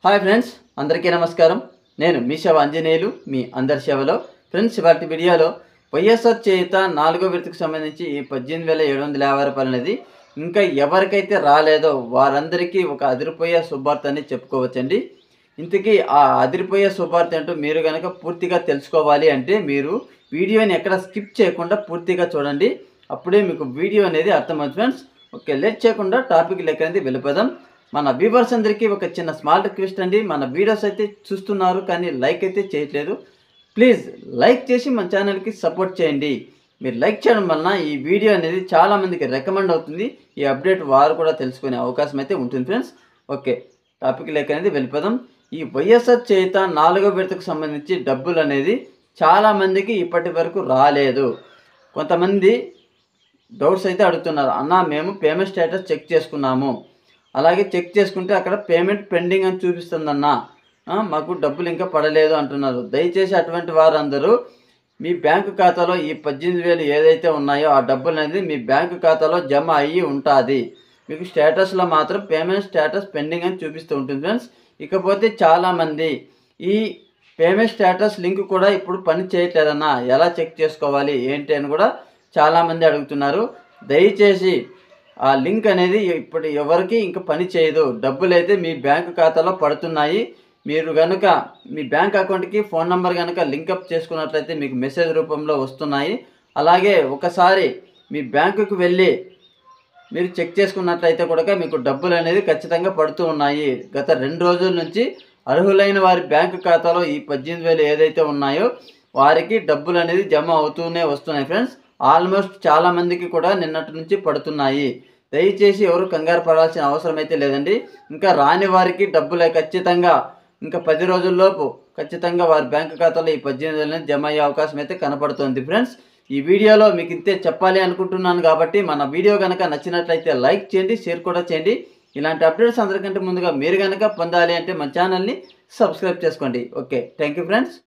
Hi friends, అందరికీ నమస్కారం. నేను మీ సేవ ఆంజనేయులు, మీ అందరి సేవలో. ఫ్రెండ్స్, ఇవాటి వీడియోలో వైఎస్ఆర్ చేయుత 4వ విడతకు సంబంధించి 18,750 రూపాయలు అనేది ఇంకా ఎవరికైతే రాలేదో వారందరికీ ఒక అదిరిపోయే శుభార్త అని చెప్పుకోవచ్చండి. ఇంతకీ ఆ అదిరిపోయే శుభార్త ఏంటో మీరు కనుక పూర్తిగా తెలుసుకోవాలి అంటే మీరు వీడియోని ఎక్కడ స్కిప్ చేయకుండా పూర్తిగా చూడండి. అప్పుడే మీకు వీడియో అనేది అర్థమవుతుంది ఫ్రెండ్స్. ఓకే, లేట్ చేయకుండా టాపిక్ లెక్క అనేది వెళ్ళిపోదాం. మన వ్యూవర్స్ అందరికీ ఒక చిన్న స్మాల్ రిక్వెస్ట్ అండి. మన వీడియోస్ అయితే చూస్తున్నారు కానీ లైక్ అయితే చేయట్లేదు. ప్లీజ్ లైక్ చేసి మన ఛానల్కి సపోర్ట్ చేయండి. మీరు లైక్ చేయడం వలన ఈ వీడియో అనేది చాలామందికి రికమెండ్ అవుతుంది. ఈ అప్డేట్ వారు కూడా తెలుసుకునే అవకాశం అయితే ఉంటుంది ఫ్రెండ్స్. ఓకే, టాపిక్ లెక్క అనేది వెళ్ళిపోదాం. ఈ వైఎస్ఆర్ చేయుత 4వ విడతకు సంబంధించి డబ్బులు అనేది చాలామందికి ఇప్పటి వరకు రాలేదు. కొంతమంది డౌట్స్ అయితే అడుగుతున్నారు, అన్న మేము పేమెంట్ స్టేటస్ చెక్ చేసుకున్నాము, అలాగే చెక్ చేసుకుంటే అక్కడ పేమెంట్ పెండింగ్ అని చూపిస్తుందన్న, మాకు డబ్బులు ఇంకా పడలేదు అంటున్నారు. దయచేసి అటువంటి వారందరూ మీ బ్యాంకు ఖాతాలో ఈ 18,000 ఏదైతే ఉన్నాయో ఆ డబ్బులు అనేది మీ బ్యాంకు ఖాతాలో జమ అయ్యి ఉంటుంది. మీకు స్టేటస్లో మాత్రం పేమెంట్ స్టేటస్ పెండింగ్ అని చూపిస్తూ ఉంటుంది ఫ్రెండ్స్. ఇకపోతే చాలామంది ఈ పేమెంట్ స్టేటస్ లింక్ కూడా ఇప్పుడు పని చేయట్లేదన్నా, ఎలా చెక్ చేసుకోవాలి ఏంటి అని కూడా చాలామంది అడుగుతున్నారు. దయచేసి ఆ లింక్ అనేది ఇప్పుడు ఎవరికి ఇంకా పని చేయదు. డబ్బులు అయితే మీ బ్యాంకు ఖాతాలో పడుతున్నాయి. మీరు కనుక మీ బ్యాంక్ అకౌంట్కి ఫోన్ నెంబర్ కనుక లింకప్ చేసుకున్నట్లయితే మీకు మెసేజ్ రూపంలో వస్తున్నాయి. అలాగే ఒకసారి మీ బ్యాంకుకు వెళ్ళి మీరు చెక్ చేసుకున్నట్లయితే కూడా మీకు డబ్బులు అనేది ఖచ్చితంగా పడుతూ ఉన్నాయి. గత 2 రోజుల నుంచి అర్హులైన వారి బ్యాంకు ఖాతాలో ఈ 18,000 ఏదైతే ఉన్నాయో వారికి డబ్బులు అనేది జమ అవుతూనే వస్తున్నాయి ఫ్రెండ్స్. ఆల్మోస్ట్ చాలామందికి కూడా నిన్నటి నుంచి పడుతున్నాయి. దయచేసి ఎవరు కంగారు పడాల్సిన అవసరం అయితే లేదండి. ఇంకా రాని వారికి డబ్బులు ఖచ్చితంగా ఇంకా 10 రోజుల్లోపు ఖచ్చితంగా వారి బ్యాంకు ఖాతాలో ఈ 18,000 జమ అయ్యే అవకాశం అయితే కనపడుతుంది ఫ్రెండ్స్. ఈ వీడియోలో మీకు ఇంతే చెప్పాలి అనుకుంటున్నాను కాబట్టి మన వీడియో కనుక నచ్చినట్లయితే లైక్ చేయండి, షేర్ కూడా చేయండి. ఇలాంటి అప్డేట్స్ అందరికంటే ముందుగా మీరు కనుక పొందాలి అంటే మన ఛానల్ని సబ్స్క్రైబ్ చేసుకోండి. Okay, thank you friends.